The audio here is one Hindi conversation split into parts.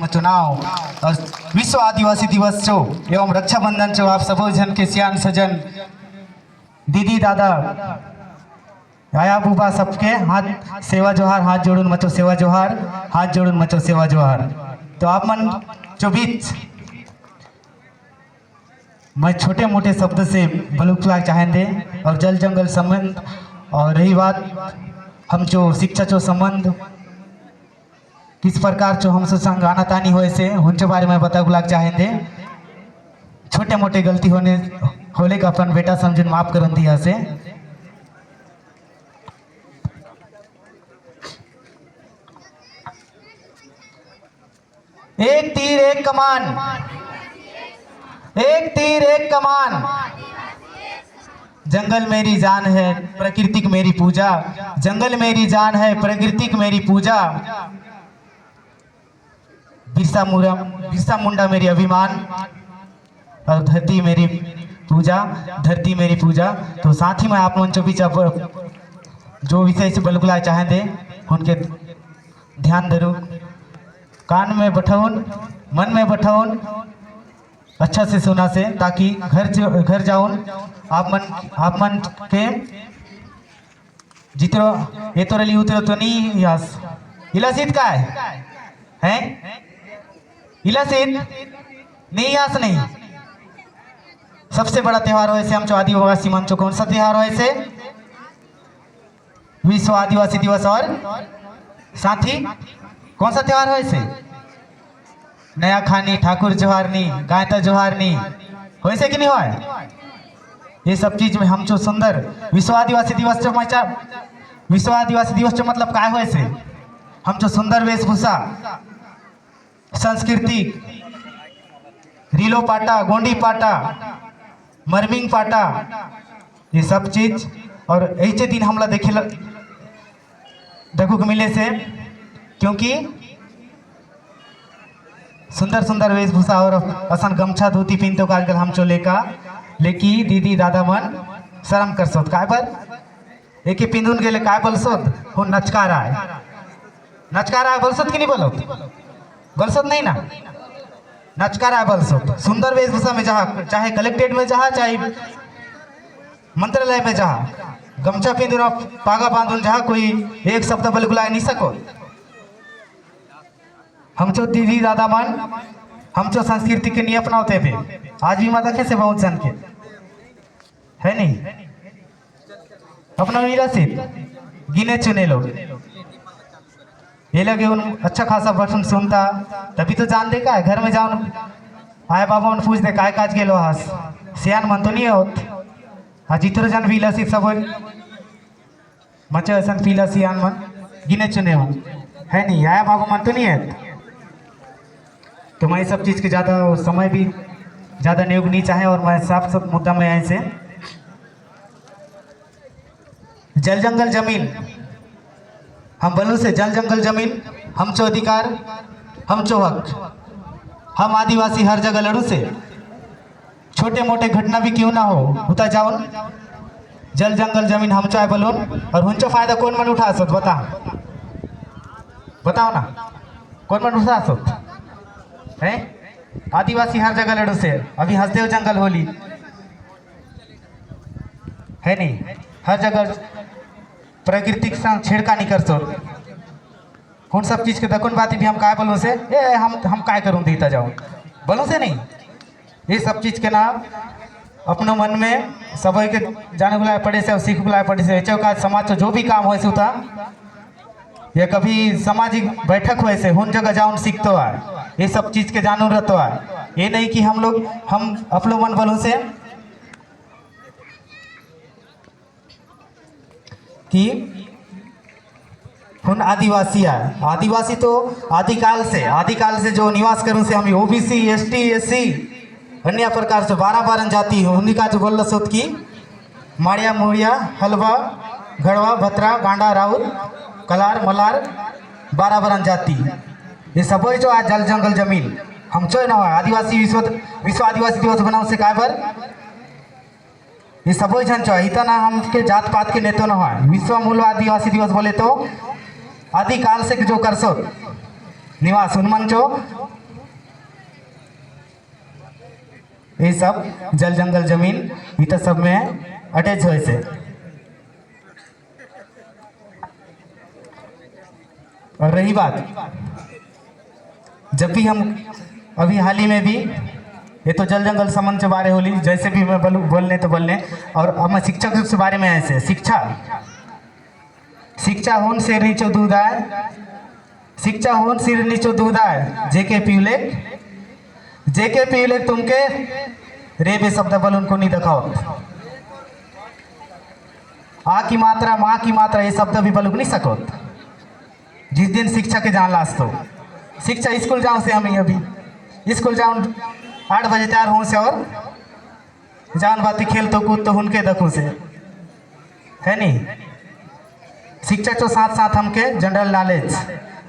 में चुनाव और विश्व आदिवासी दिवस चो एवं रक्षाबंधन चो आप सब जन के सियान सजन दीदी दादा आया बुबा सबके हाथ सेवा जोहार, हाथ जोड़ून मचो सेवा जोहार, हाथ जोड़ून मचो सेवा जोहार। तो आप मन जो बीच मैं छोटे मोटे शब्द से बलुकला चाहेंगे और जल जंगल संबंध और रही बात हम जो शिक्षा चो संबंध किस प्रकार जो हमसे संग आना तानी हो से उनके बारे में बता गुलाक चाहेंगे। छोटे मोटे गलती होने का अपन बेटा समझन माफ कर दिया से। एक तीर एक कमान, एक तीर एक कमान, जंगल मेरी जान है प्रकृति मेरी पूजा, जंगल मेरी जान है प्रकृति मेरी पूजा, बिरसा मुंडा मेरी अभिमान और धरती मेरी पूजा, धरती मेरी पूजा। तो साथ ही में आप मंचों बीच जो विषय से बलगुला चाहेंगे उनके ध्यान धरू, कान में बैठाऊन, मन में बैठाऊन, अच्छा से सुना से, ताकि घर जाऊन आप मन के जितरो ये तो रली उतरो तो नहीं यास इलासीत का है इलासीत नहीं यास नहीं। सबसे बड़ा त्योहार हो से हम आदिवासी मंचो कौन सा त्योहार हो से विश्व आदिवासी दिवस और साथ ही कौन सा त्योहार हो से नया खानी ठाकुर जोहारनी गायता जोहारनी हो से कि नहीं हो। ये सब चीज में हम जो सुंदर विश्व आदिवासी दिवस जो विश्व आदिवासी दिवस जो मतलब काय हो से हम जो सुंदर वेशभूषा संस्कृति रीलो पाटा गोंडी पाटा मरमिंग पाटा ये सब चीज और ऐसे दिन हमला देखो को मिले से, क्योंकि सुंदर सुंदर वेशभूषा और असन गमछा धोती पिंतो का आजकल हम चोले का लेकी दीदी दादा मन शर्म कर सोत काय पर एक ही पिंधुन गेले काय बोल सोत हो नचकारा है बोल सोत कि नहीं बोल सोत नहीं ना नचकारा है बोल सोत। सुंदर वेशभूषा में जहाँ चाहे कलेक्ट्रेट में जहाँ चाहे मंत्रालय में जहाँ गमछा पिंधुन पागा बांधुन जहाँ कोई एक शब्द बलगुला नहीं सको। हम जो दीदी दादा मन हम जो संस्कृति के नहीं अपनाते थे आज भी मत देखे से बहुत जन के है नहीं अपना निराशित गिने चुने लोग ये लगे उन अच्छा खासा भाषण सुनता तभी तो जान दे का है घर में जाओ आए बाबा उन पूछ दे काय काज गेलो हास सियान मन तो नहीं होत आज इतर जन विलासी सब मचे ऐसा पीला सियान मन गिने चुने हो है नहीं आया बाबा मन तो नहीं है। तो मैं सब चीज़ के ज़्यादा समय भी ज़्यादा नियोग नहीं चाहे और मैं साफ सब मुद्दा में आए से जल जंगल जमीन हम बोलूँ से जल जंगल जमीन हम चो अधिकार हम चो हक हम आदिवासी हर जगह लड़ू से छोटे मोटे घटना भी क्यों ना हो उता जाओ जल जंगल जमीन हम चाहे बोलून और हुंचो फायदा कौन मन उठा सक बताओ ना कौन मन उठा सक है आदिवासी हर जगह लड़ो से अभी हंसदेव जंगल होली है नहीं हर जगह प्राकृतिक संग छेड़खानी कर सो कौन सब चीज के दकुन बात भी हम काय बोलो से ए हम काय करूं देता जाऊं बोलो से नहीं। ये सब चीज के नाम अपने मन में सब के जाने बुलाए पड़े से और सीख बुलाए पड़े से का समाज जो भी काम हो उता या कभी सामाजिक बैठक हुए से उन जगह जाऊन सीखते है ये सब चीज के जानून रहता है। ये नहीं कि हम अपनो मन बोलो से कि हम आदिवासी है आदिवासी तो आदिकाल से जो निवास करूं से हम ओबीसी एसटी एससी अन्य प्रकार से 12 जाति उन्हीं का जो बोल सोत की माड़िया मुड़िया हलवा घड़वा भत्रा गांडा राउत कलार मलार 12 जाति ये सब जो आज जल जंगल जमीन हम चो ना आदिवासी विश्व आदिवासी दिवस बनाओ से काय बर ये सब जन चो इतना ना हम के जात पात के नेतो ना है विश्व मूल आदिवासी दिवस बोले तो आदिकाल से जो कर सो निवास उन्मन जो ये सब जल जंगल जमीन ये तो सब में अटैच हो से। और रही बात, जब भी हम अभी हाल ही में भी ये तो जल जंगल संबंध के बारे होली, जैसे भी मैं बोलने तो बोलने। और अब मैं शिक्षक के बारे में ऐसे शिक्षा होन से नीचो दूध आए, शिक्षा होन सिर नीचो दूध आए। जेके पीले तुमके रे बे शब्द बल उनको नहीं दिखाओ। आ की मात्रा माँ की मात्रा ये शब्द भी बलुक नहीं सको। जिस दिन शिक्षा के जान लास तो शिक्षा स्कूल जाऊँ से हम अभी स्कूल जाऊँ 8 बजे तैयार हूँ से और जान बाती खेल तो कूद तो उनके दखू से है नहीं। शिक्षा तो साथ साथ हमके जनरल नॉलेज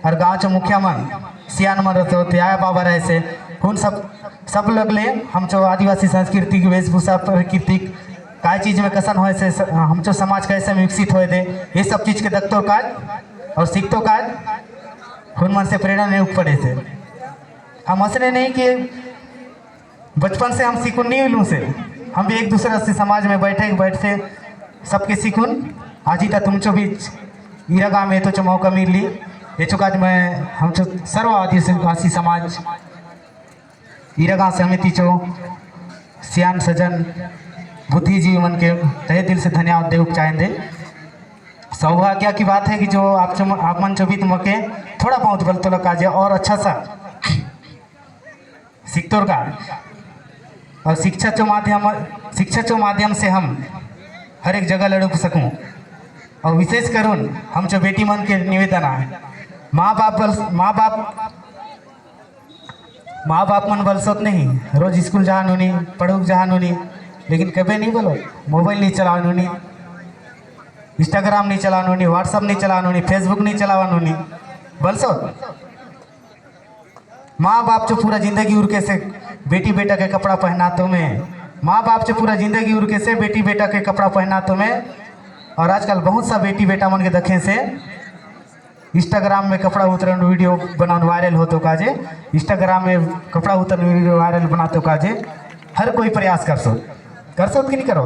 और गांव चो मुखिया मन सियान मन रहते आया बाबा रहे से उन सब लोग ले हम चो आदिवासी संस्कृति की वेशभूषा प्राकृतिक काय चीज में कसन हो से हम चो समाज कैसे विकसित हो दे ये सब चीज के दखतो काज और सीखतो काज उन मन से प्रेरणा नहीं पड़े थे। हम हंसने नहीं कि बचपन से हम सीखुन नहीं लूँ से हम भी एक दूसरे से समाज में बैठे सबके सीखुन आज ही तक तुम चो बीच इरा गाँव में तो चो मौका मिल ली ये चुका मैं हम चो सर्व आदिवासी समाज इरा गाँव समिति चो सियान सजन बुद्धिजीवी मन के तहे दिल से धन्यवाद दे चाहेंगे। सौभाग्य की बात है कि जो आप मन चो भी तुमके थोड़ा बहुत बल तो लगा और अच्छा सा सीखतोर का और शिक्षा चो माध्यम से हम हर एक जगह लड़क सकूं। और विशेष करून हम जो बेटी मन के निवेदन है माँ बाप मन बलसोत नहीं रोज स्कूल जहाँ नूनी पढ़ूक जहाँ नूनी लेकिन कभी नहीं बोलो मोबाइल नहीं चलाओ नूनी इंस्टाग्राम नहीं चलाओ नूनी व्हाट्सअप नहीं चलाओ नूनी फेसबुक नहीं चलाओ नूनी बलसोत। माँ बाप जो पूरा जिंदगी उर्के से बेटी बेटा के कपड़ा पहना तो मैं माँ बाप जो पूरा जिंदगी उर्के से बेटी बेटा के कपड़ा पहना तो मैं। और आजकल बहुत सा बेटी बेटा मन के देखे से इंस्टाग्राम में कपड़ा उतरन वीडियो बनाने वायरल हो तो काजे इंस्टाग्राम में कपड़ा उतरन वीडियो वायरल बना तो काजे हर कोई प्रयास कर सो कि नहीं करो।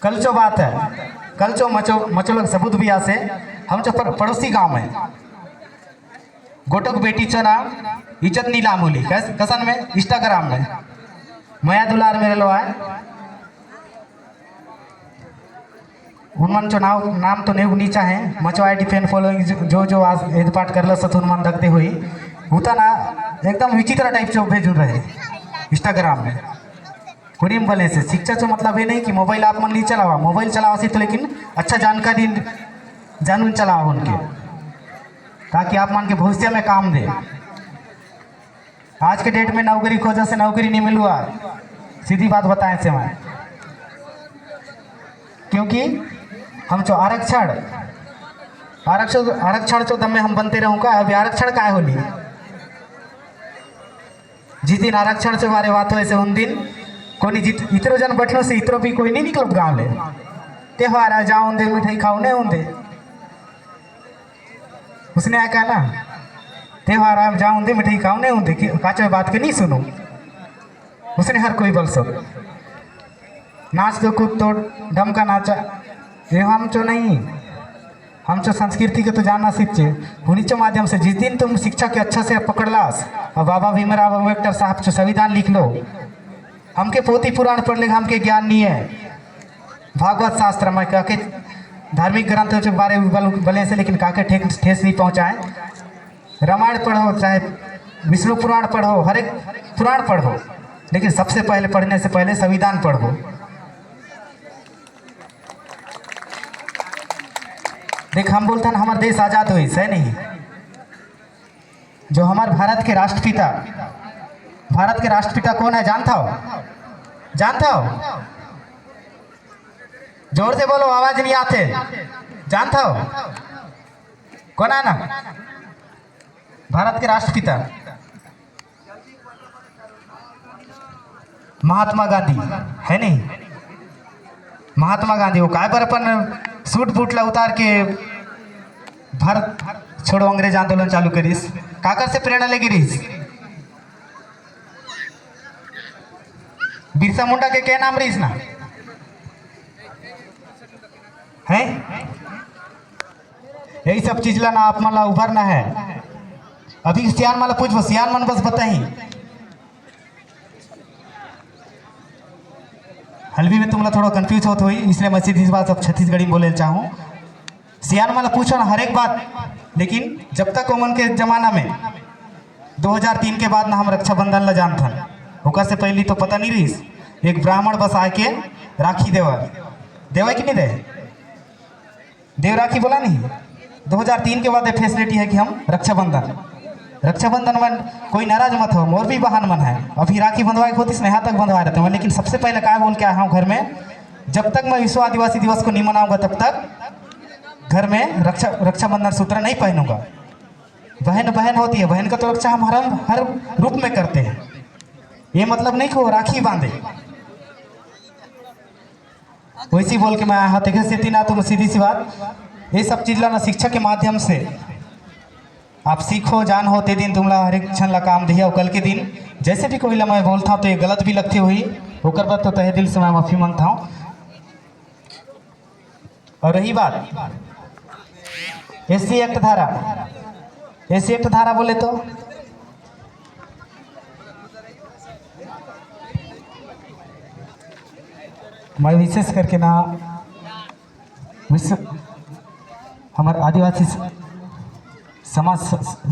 कल जो बात है कल जो मचो सबूत भी आसे हम जो पड़ोसी गांव में गोटक बेटी चो नाम इज्जत नीलाम होली कसन में इंस्टाग्राम में मया दुलार मेरे लो आए उनमन जो नाम तो नहीं नीचा है मचो आई डी फैन फॉलोइंग जो आज पाठ कर लो सत उनमन रखते हुई होता ना एकदम विचित्र टाइप से भेज रहे इंस्टाग्राम में कुरीम बोले से। शिक्षा तो मतलब ये नहीं कि मोबाइल आप मन नहीं चलावा मोबाइल चलावा सी तो लेकिन अच्छा जानकारी जानून चलावा उनके ताकि आप मन के भविष्य में काम दे। आज के डेट में नौकरी खोजा से नौकरी नहीं मिलुआ सीधी बात बताएं से मैं क्योंकि हम जो आरक्षण तो दम में हम बनते रहूँगा। अभी आरक्षण का होली जिस दिन आरक्षण से बारे बात हो से उन दिन कोई इतरो जन बैठलो से इतरो भी कोई नहीं निकलो गाँव ले त्योहार आ जाओ दे मिठाई खाओ नहीं होंगे उसने आया कहा ना त्योहार आ जाओ दे मिठाई खाओ नहीं होंगे काचे बात के नहीं सुनो उसने हर कोई बल सो नाच दो कूद तो ढम का नाचा ये हम चो नहीं हम चो संस्कृति के तो जानना सीखे उन्हीं चो माध्यम से जिस दिन तुम शिक्षा के अच्छा से पकड़लास और बाबा भीमराव अम्बेडकर साहब चो संविधान लिख लो हमके पोथी पुराण पढ़ ले हमके ज्ञान नहीं है भागवत शास्त्र में काके धार्मिक ग्रंथों के बारे में बले से लेकिन काके ठेस नहीं पहुँचाए। रामायण पढ़ो चाहे विष्णु पुराण पढ़ो हर एक पुराण पढ़ो लेकिन सबसे पहले पढ़ने से पहले संविधान पढ़ो। देख हम बोलते हैं हमारा देश आज़ाद हुई है नहीं जो हमारे भारत के राष्ट्रपिता कौन है जानता हो जोर से बोलो आवाज नहीं आते जानता हो कौन है ना भारत के राष्ट्रपिता महात्मा गांधी है नहीं महात्मा गांधी वो काय पर अपन सूट बूट ला उतार के भारत छोड़ो अंग्रेज आंदोलन चालू करीस काकर से प्रेरणा लेगी रहीस बिरसा मुंडा के क्या नाम रहीस ना है। यही सब चीज ला ना आप मन ला उभरना है। अभी सियान माला पूछ सियान मन बस बताही हल्वी में तुमला थोड़ा कंफ्यूज होत हुई, इसलिए मैं सीधी बात अब छत्तीसगढ़ी बोले चाहूँ। सियान माला पूछो ना हर एक बात, लेकिन जब तक उमन के जमाना में 2003 के बाद ना हम रक्षाबंधन ला जानथन, ओकर से पहले तो पता नहीं रहीस। एक ब्राह्मण बस आके राखी देवा कि नहीं दे देव राखी बोला नहीं। 2003 के बाद फैसिलिटी है कि हम रक्षाबंधन में कोई नाराज मत हो, मोर भी बहन मन है अभी राखी बंधवाए होती यहाँ तक बंधवा रहते हैं। लेकिन सबसे पहले क्या बोल के आया हूँ घर में, जब तक मैं विश्व आदिवासी दिवस को नहीं मनाऊंगा तब तक घर में रक्षाबंधन सूत्र नहीं पहनूंगा। बहन होती है, बहन का तो रक्षा हम हर रूप में करते हैं। ये मतलब नहीं कि वो राखी बांधे, वैसी बोल के मैं आया देखे से ना। तो सीधी सी बात, ये सब चीज ला ना शिक्षा के माध्यम से आप सीखो जान हो। ते दिन तुमला हर एक क्षण ला काम दिया, कल के दिन जैसे भी कोई ला मैं बोलता हूँ तो ये गलत भी लगती हुई, होकर बात तो तहे दिल से मैं माफी मांगता हूँ। और रही बात एससी एक्ट धारा बोले तो मैं विशेष करके ना हमारे आदिवासी समाज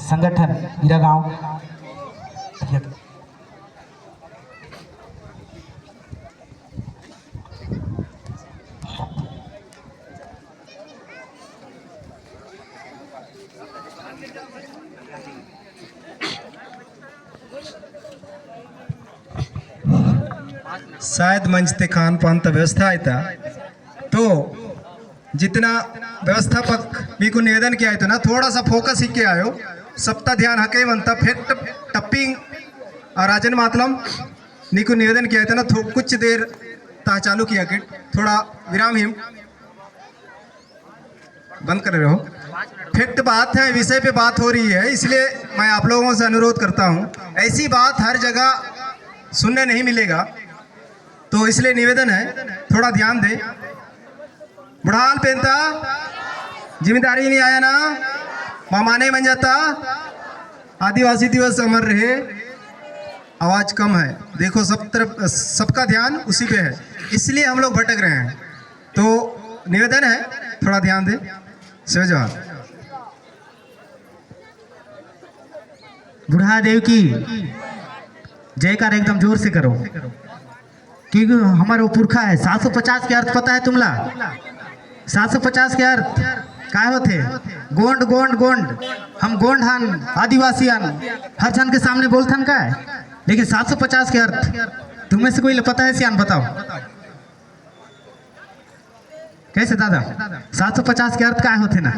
संगठन इरा गांव शायद मंच ते खान पान तो व्यवस्था है था, तो जितना व्यवस्थापक मी को निवेदन किया है तो ना थोड़ा सा फोकस ही के आयो, सबका ध्यान हके बनता फिर टप्पिंग और राजन मातलम नी को निवेदन किया है तो ना कुछ देर ता चालू किया कि थोड़ा विराम ही बंद कर रहे हो। फिट बात है, विषय पे बात हो रही है, इसलिए मैं आप लोगों से अनुरोध करता हूँ, ऐसी बात हर जगह सुनने नहीं मिलेगा, तो इसलिए निवेदन है थोड़ा ध्यान दे। बुढ़ाल पहनता जिम्मेदारी नहीं आया ना, मामा नहीं बन जाता। आदिवासी दिवस अमर रहे, आवाज कम है, देखो सब तरफ सबका ध्यान उसी पे है, इसलिए हम लोग भटक रहे हैं। तो निवेदन है थोड़ा ध्यान दे। शिव जवान। बुढ़ा देव की जयकार एकदम जोर से करो, क्योंकि हमारा वो पुरखा है। 750 के अर्थ पता है तुमला? 750 के अर्थ क्या होते? गोंड गोंड गोंड, हम गोंड हन आदिवासी हन, हर जन के सामने बोलथन का है। लेकिन 750 के अर्थ तुम्हें से कोई पता है? सियान बताओ कैसे दादा 750 के अर्थ क्या होते ना?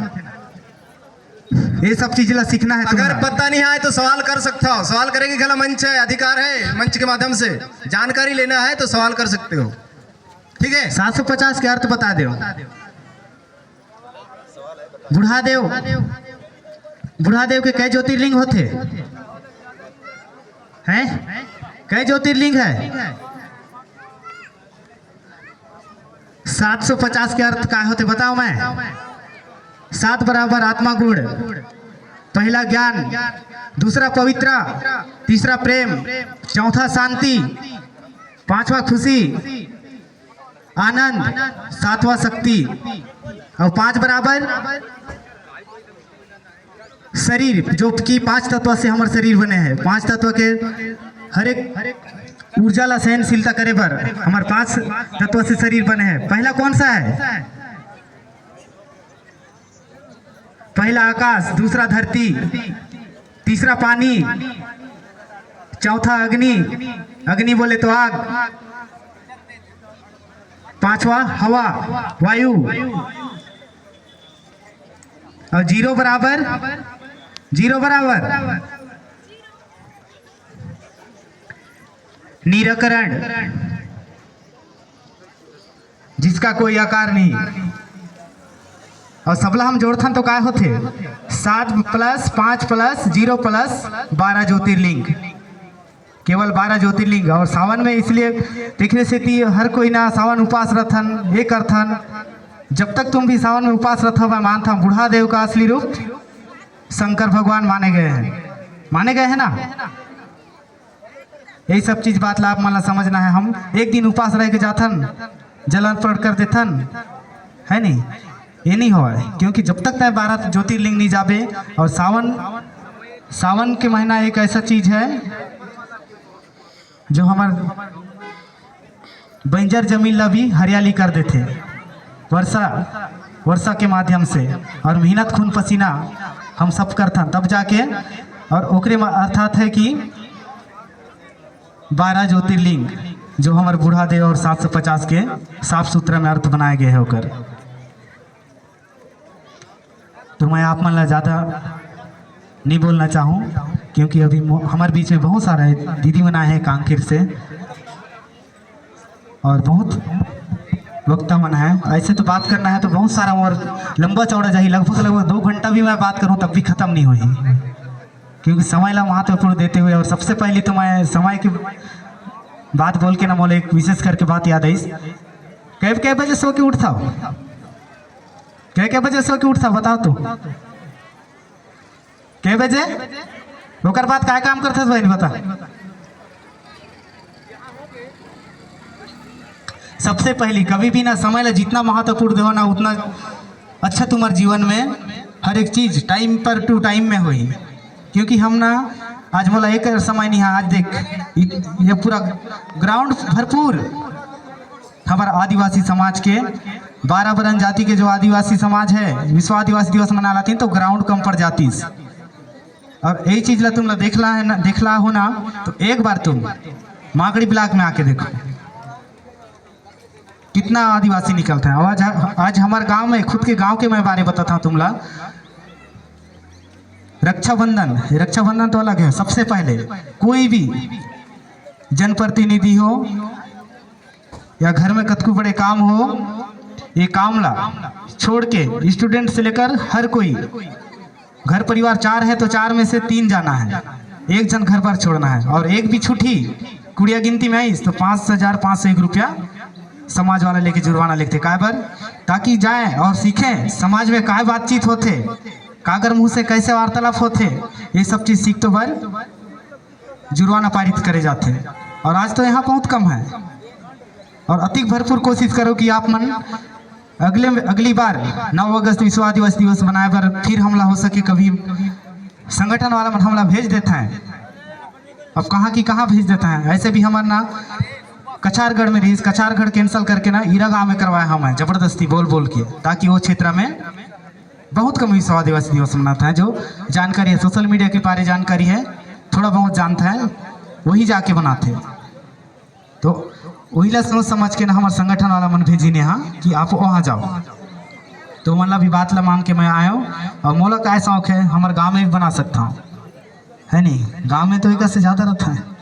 ये सब चीज ला सीखना है। अगर पता नहीं आए तो सवाल कर सकता हो, सवाल करेंगे खला मंच है, अधिकार है, मंच के माध्यम से जानकारी लेना है तो सवाल कर सकते हो, ठीक है। 750 के अर्थ बता दो। बुढ़ा देव के कई ज्योतिर्लिंग होते हैं? कई ज्योतिर्लिंग है? 750 के अर्थ क्या होते बताओ मैं। 7 बराबर आत्मा गुण, पहला ज्ञान, दूसरा पवित्र, तीसरा प्रेम, चौथा शांति, पांचवा खुशी आनंद, सातवां शक्ति, और 5 बराबर शरीर, जो कि 5 तत्व से हमारे शरीर बने हैं। 5 तत्व के हर एक ऊर्जा ला सहनशीलता करे पर हमारे 5 तत्व से शरीर बने हैं। पहला कौन सा है? पहला आकाश, दूसरा धरती, तीसरा पानी, चौथा अग्नि, अग्नि बोले तो आग, पांचवा हवा वायु, और 0 बराबर निराकरण, जिसका कोई आकार नहीं। और सबला हम जोड़थन तो क्या होते? 7 + 5 + 0 + 12 ज्योतिर्लिंग। केवल 12 ज्योतिर्लिंग। और सावन में इसलिए देखने से कि हर कोई ना सावन उपास रथन ये करथन। जब तक तुम भी सावन में उपास रथ मैं मानता हूँ बूढ़ा देव का असली रूप शंकर भगवान माने गए हैं ना। यही सब चीज बात ला आप माला समझना है। हम एक दिन उपास रह के जाथन जल अर्पण कर देथन है नहीं, ये नहीं हो, क्योंकि जब तक तय 12 ज्योतिर्लिंग नहीं जाबे। और सावन के महीना एक ऐसा चीज है जो हमार बंजर जमीन ला भी हरियाली कर देते वर्षा के माध्यम से। और मेहनत खून पसीना हम सब करथन तब जाके। और ओकरे अर्थात है कि 12 ज्योतिर्लिंग जो हमारे बूढ़ा देव और 750 के साफ सुथरा में अर्थ बनाए गए हैं होकर। तो मैं आप मन ज़्यादा नहीं बोलना चाहूँ, क्योंकि अभी हमारे बीच में बहुत सारे दीदी मना है कांकेर से और बहुत वक्ता मन है। ऐसे तो बात करना है तो बहुत सारा और लंबा चौड़ा चाहिए, लगभग 2 घंटा भी मैं बात करूँ तब भी ख़त्म नहीं हुई, क्योंकि समय ला महत्वपूर्ण देते हुए। और सबसे पहले तो मैं समय की बात बोल के ना बोले, एक विशेष करके बात याद आई। कै बजे सो के उठता हो? कै बजे सो के उठता बताओ तो? कै बजे? ओकर बाद क्या काम करते भाई बता। सबसे पहले कभी भी ना समय ला जितना महत्वपूर्ण दो ना उतना अच्छा तुम्हारे जीवन में हर एक चीज टाइम पर टू टाइम में हुई। क्योंकि हम ना आज बोला एक समय नहीं है, आज देख ये पूरा ग्राउंड भरपूर हमारा आदिवासी समाज के 12 बरन जाति के जो आदिवासी समाज है विश्व आदिवासी दिवस मना लाती हैं तो ग्राउंड कम पड़ जाती। और यही चीज ला तुम देखला हो ना तो एक बार तुम मागड़ी ब्लॉक में आके देखो कितना आदिवासी निकलता है। आज हमारे गांव में खुद के गांव के मैं बारे बताता हूँ तुमला। रक्षाबंधन तो अलग है। सबसे पहले कोई भी जनप्रतिनिधि हो या घर में कतकू बड़े काम हो, ये काम ला छोड़ के स्टूडेंट से लेकर हर कोई, घर परिवार 4 है तो 4 में से 3 जाना है, 1 जन घर पर छोड़ना है। और एक भी छुट्टी कुड़िया गिनती में आई तो 5,501 रुपया समाज वाला लेके जुर्माना लिखते काय बर, ताकि जाए और सीखें समाज में काय बातचीत होते, कागर मुंह से कैसे वार्तालाप होते, ये सब चीज सीख तो बार जुर्माना पारित करे जाते। और आज तो यहाँ बहुत कम है। और अति भरपूर कोशिश करो कि आप मन अगली बार 9 अगस्त विश्व आदिवासी दिवस मनाए पर फिर हमला हो सके। कभी संगठन वाला मन हमला भेज देता है, अब कहाँ की कहाँ भेज देता है। ऐसे भी हमारे ना कछारगढ़ में रही, कछारगढ़ कैंसिल करके ना हीरा गाँव में करवाया हमें जबरदस्ती बोल के, ताकि वो क्षेत्र में बहुत कम विश्व आदिवासी दिवस मनाता है। जो जानकारी है सोशल मीडिया के बारे जानकारी है, थोड़ा बहुत जानता है वही जाके बनाते। तो वही ला सोच समझ के ना हमारे संगठन वाला मन भेजी ने हाँ कि आप वहाँ जाओ। तो मतलब भी बात ला मान के मैं आया हूँ। और मोला का शौक है हमारे गाँव में भी बना सकता हूँ, है नहीं? गाँव में तो एक से ज़्यादा रहता है।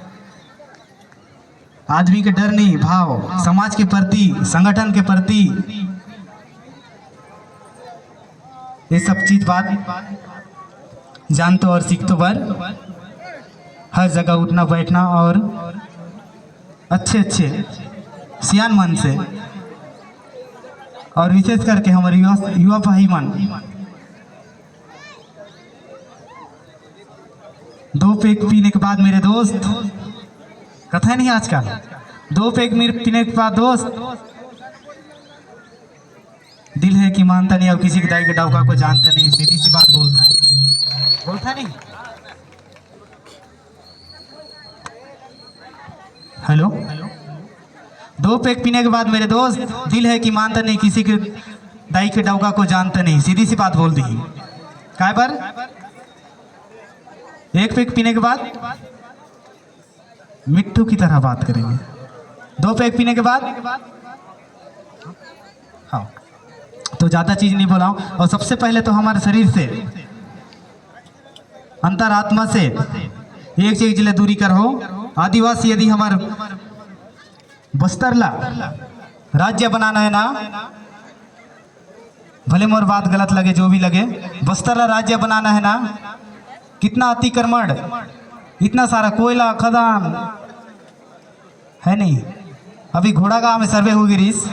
आदमी के डर नहीं, भाव समाज के प्रति, संगठन के प्रति, ये सब चीज बात जानते और सीखते बार हर जगह उठना बैठना और अच्छे सियान मन से। और विशेष करके हमारे युवा भाई मन 2 पैक पीने के बाद मेरे दोस्त, कथा नहीं आजकल 2 पैक पीने के बाद दोस्त दिल है कि मानता नहीं और किसी के दाई के डाउका को जानता नहीं, सीधी सी बात बोलता नहीं। हेलो 2 पैक पीने के बाद मेरे दोस्त दिल है कि मानता नहीं किसी के दाई के डाउका को जानता नहीं, सीधी सी बात बोल दी। काय पर 1 पैक पीने के बाद मिट्टू की तरह बात करेंगे, 2 पैक पीने के बाद हाँ तो ज़्यादा चीज़ नहीं बोला हूँ। और सबसे पहले तो हमारे शरीर से अंतरात्मा से एक चीज ले दूरी करो। आदिवासी यदि हमारे बस्तर ला राज्य बनाना है ना, भले मोर बात गलत लगे जो भी लगे, बस्तर ला राज्य बनाना है ना, कितना अतिक्रमण इतना सारा कोयला खदान है नहीं। अभी घोड़ा गांव में सर्वे होगी रीस,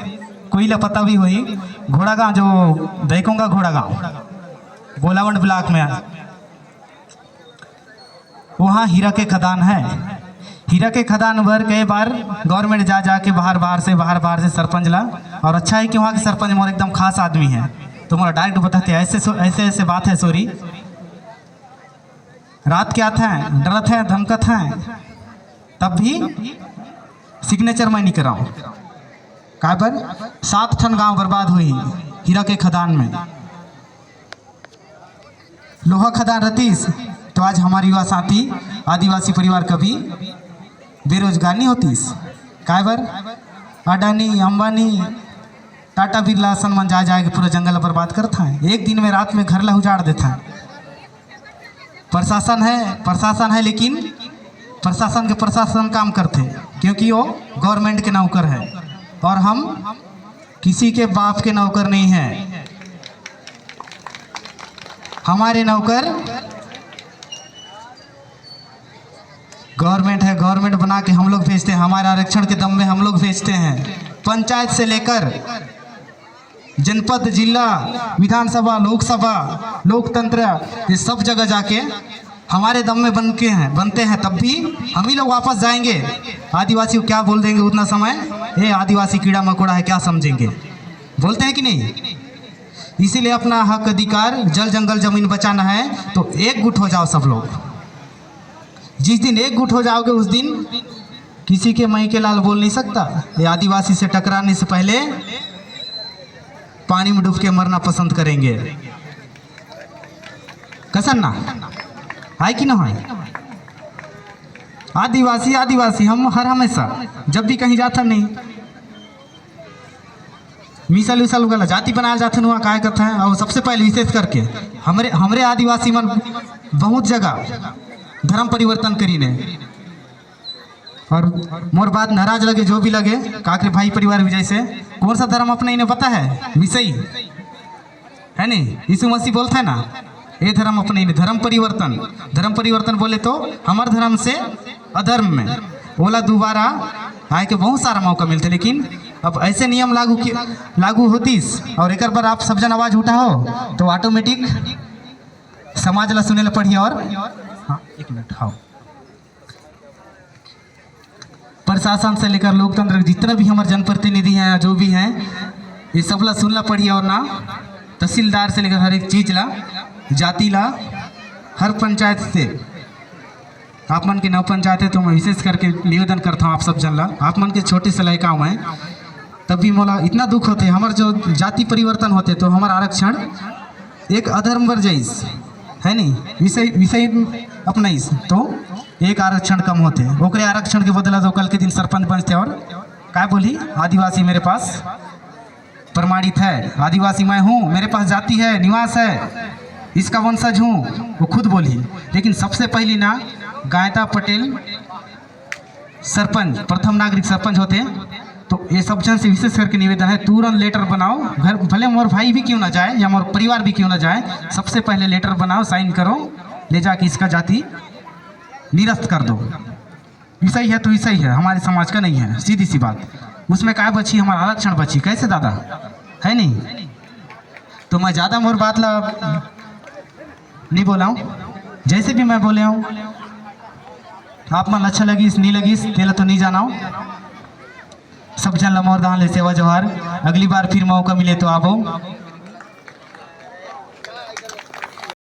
कोयला पता भी हुई। घोड़ा गांव जो दैकोंगा घोड़ा गांव गोलावंड ब्लॉक में है, वहाँ हीरा के खदान है। हीरा के खदान भर कई बार गवर्नमेंट जा के बाहर से सरपंच ला, और अच्छा है कि वहाँ के सरपंच मोर एकदम खास आदमी है, तो मोरा डायरेक्ट बताते ऐसे बात है। सॉरी रात के आते हैं, डरत हैं, धमकत हैं, तब भी सिग्नेचर मैं नहीं कराऊँ। कहाँ पर 7 ठन गांव बर्बाद हुई हीरा के खदान में। लोहा खदान रतीस तो आज हमारी युवा साथी आदिवासी परिवार कभी बेरोजगार नहीं होतीस। काय बर अडानी अंबानी टाटा बिरला सनमान जा के पूरा जंगल बर्बाद करता है, एक दिन में रात में घर ला उजाड़ देता है। प्रशासन है लेकिन प्रशासन काम करते क्योंकि वो गवर्नमेंट के नौकर है, और हम किसी के बाप के नौकर नहीं हैं। हमारे नौकर गवर्नमेंट है, गवर्नमेंट बना के हम लोग भेजते हैं, हमारे आरक्षण के दम में हम लोग भेजते हैं। पंचायत से लेकर जनपद, जिला, विधानसभा, लोकसभा, लोकतंत्र, ये सब जगह जाके हमारे दम में बनते हैं, तब भी हम ही लोग वापस जाएंगे। आदिवासी को क्या बोल देंगे उतना समय, ये आदिवासी कीड़ा मकोड़ा है क्या समझेंगे, बोलते हैं कि नहीं। इसीलिए अपना हक अधिकार जल जंगल जमीन बचाना है तो एक गुट हो जाओ सब लोग। जिस दिन एक गुट हो जाओगे उस दिन किसी के मई के लाल बोल नहीं सकता। ये आदिवासी से टकराने से पहले पानी में डूब के मरना पसंद करेंगे। कसन ना है कि ना है। आदिवासी हम हर हमेशा जब भी कहीं जाता नहीं मिसल विसल गला जाति बनाया जाते वहाँ काय करते हैं। और सबसे पहले विशेष करके हमरे आदिवासी मन बहुत जगह धर्म परिवर्तन करी ने, और मोर बात नाराज लगे जो भी लगे, काकरे भाई परिवार विजय से कौन सा धर्म अपने इन्हें पता है, विषय है नहीं। यीशु मसीह बोलता है ना, ये धर्म अपने इन्हें धर्म परिवर्तन बोले तो हमारे धर्म से अधर्म में बोला दोबारा आए के बहुत सारा मौका मिलते, लेकिन अब ऐसे नियम लागू होतीस और एक बार आप सब जन आवाज उठाओ तो ऑटोमेटिक समाज ला सुने ला पढ़िए। और हाँ, एक मिनट हाँ, प्रशासन से लेकर लोकतंत्र जितना भी हमारे जनप्रतिनिधि हैं जो भी हैं ये सब ला सुनना पड़िए। और ना तहसीलदार से लेकर हर एक चीज ला जाति ला हर पंचायत से आप मन के नव पंचायत है तो मैं विशेष करके निवेदन करता हूँ आप सब जन ला, आप मन के छोटे से लड़का हुए हैं तब भी मोला इतना दुख होते हमारे जो जाति परिवर्तन होते तो हमारा आरक्षण एक अधर्म वर जाइस है नहीं, विषय अपनाइस तो एक आरक्षण कम होते, ओकरे आरक्षण के बदला तो कल के दिन सरपंच बनते। और क्या बोली आदिवासी मेरे पास प्रमाणित है, आदिवासी मैं हूँ, मेरे पास जाति है, निवास है, इसका वंशज हूँ, वो खुद बोली। लेकिन सबसे पहली ना गायता पटेल सरपंच प्रथम नागरिक सरपंच होते, तो ये सब जन से विशेष करके निवेदन है तुरंत लेटर बनाओ, घर भले मोर भाई भी क्यों ना जाए या मोर परिवार भी क्यों ना जाए, सबसे पहले लेटर बनाओ, साइन करो, ले जाके इसका जाति निरस्त कर दो। विषय है तो विषय है, हमारे समाज का नहीं है, सीधी सी बात। उसमें क्या बची, हमारा आरक्षण बची, कैसे दादा है नहीं। तो मैं ज़्यादा मोर बात ला नहीं बोला हूँ, जैसे भी मैं बोले हूँ आप मन अच्छा लगी नहीं लगी तेला तो नहीं जाना हूँ। सब जन लमोर दान ले सेवा जोहार, अगली बार फिर मौका मिले तो आवो।